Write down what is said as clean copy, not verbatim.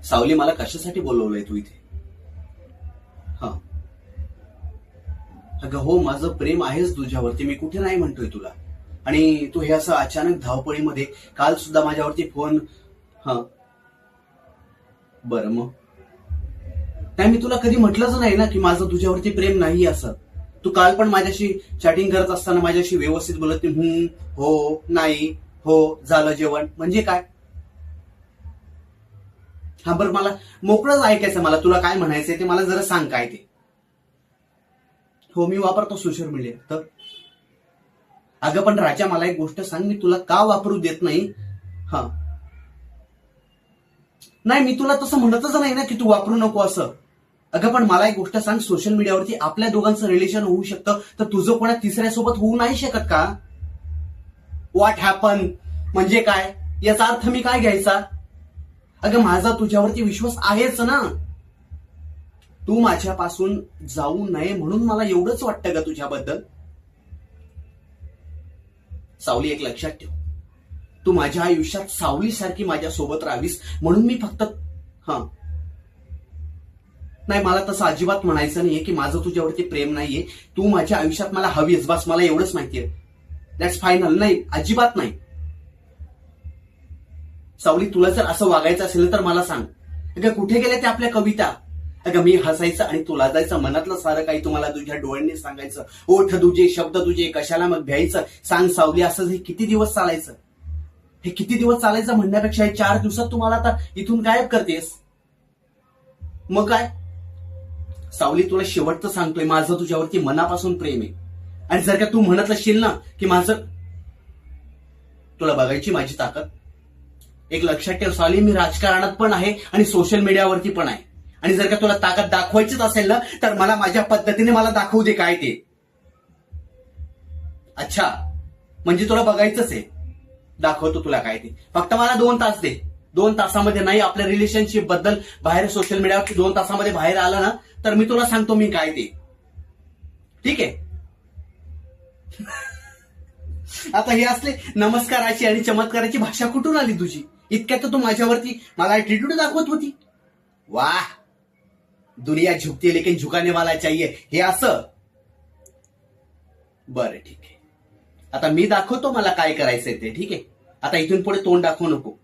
सावली, मला कशासाठी बोलवलंय तू इथे? हा, अगं हो, माझं प्रेम आहेच तुझ्यावरती, मी कुठे नाही म्हणतोय तुला. आणि तू हे असं अचानक धावपळीमध्ये, काल सुद्धा माझ्यावरती फोन. हा, बरं मग. नाही, मी तुला कधी म्हटलंच नाही ना की माझं तुझ्यावरती प्रेम नाही असं. तू काल पण माझ्याशी चॅटिंग करत असताना माझ्याशी व्यवस्थित बोलत नाही. हो, नाही, हो, झालं जेवण म्हणजे काय? हा, बरं, मला मोकळंच ऐकायचं. मला तुला काय म्हणायचंय ते मला जरा सांग, काय ते. हो, मी वापरतो सोशल मीडिया तर. अगं पण राजा, मला एक गोष्ट सांग, मी तुला का वापरू देत नाही? हा, नाही, मी तुला तसं म्हणतच नाही ना की तू वापरू नको असं. अगं पण मला एक गोष्ट सांग, सोशल मीडियावरती आपल्या दोघांचं रिलेशन होऊ शकतं, तर तुझं कोणा तिसऱ्यासोबत होऊ नाही शकत का? व्हॉट हॅपन म्हणजे काय? याचा अर्थ मी काय घ्यायचा? अगं, माझा तुझ्यावरती विश्वास आहेच ना. तू माझ्यापासून जाऊ नये म्हणून मला एवढंच वाटतं का तुझ्याबद्दल? सावली, एक लक्षात ठेव, तू माझ्या आयुष्यात सावलीसारखी माझ्या सोबत राहावीस म्हणून मी फक्त. हा, नाही, मला तसं अजिबात म्हणायचं नाहीये की माझं तुझ्यावरती प्रेम नाहीये. तू माझ्या आयुष्यात मला हवीस, बस, मला एवढंच माहितीये. That's final. नाही, अजिबात नाही. सावली, तुला जर असं वागायचं असेल तर मला सांग. अगं, कुठे गेल्या त्या आपल्या कविता? अगं, मी हसायचं आणि तुला जायचं, मनातलं सारं काही तुम्हाला तुझ्या डोळ्यांनी सांगायचं. ओठ तुझे, शब्द तुझे, कशाला मग भ्यायचं? सांग सावली, असं हे किती दिवस चालायचं? हे किती दिवस चालायचं म्हणण्यापेक्षा हे 4 दिवसात तुम्हाला आता इथून गायब करतेस. मग काय? सावली, तुला शेवटचं सांगतोय, माझं तुझ्यावरती मनापासून प्रेम आहे. आणि जर का तू म्हणत असशील ना की माझं, तुला बघायची माझी ताकद. एक लक्षात ठेव सावली, मी राजकारणात पण आहे आणि सोशल मीडियावरती पण आहे. आणि जर का तुला ताकद दाखवायचीच असेल ना, तर मला माझ्या पद्धतीने मला दाखवू दे काय ते. अच्छा, म्हणजे तुला बघायचंच आहे. दाखवतो तुला काय ते. फक्त मला 2 तास दे. 2 तासामध्ये नाही आपल्या रिलेशनशिप बद्दल बाहेर सोशल मीडियावरती 2 तासामध्ये बाहेर आलं ना, तर मी तुला सांगतो मी काय ते. ठीक आहे? आता हे असले नमस्काराची आणि चमत्काराची भाषा कुठून आली तुझी? इतक्यात तू माझ्यावरती मला ऍटिट्यूड दाखवत होती. वाह, दुनिया झुकती है लेकिन झुकाने वाला चाहिए, हे असं. बरं, ठीक आहे. आता मी दाखवतो मला काय करायचंय ते. ठीक आहे? आता इथून पुढे तोंड दाखवू नको.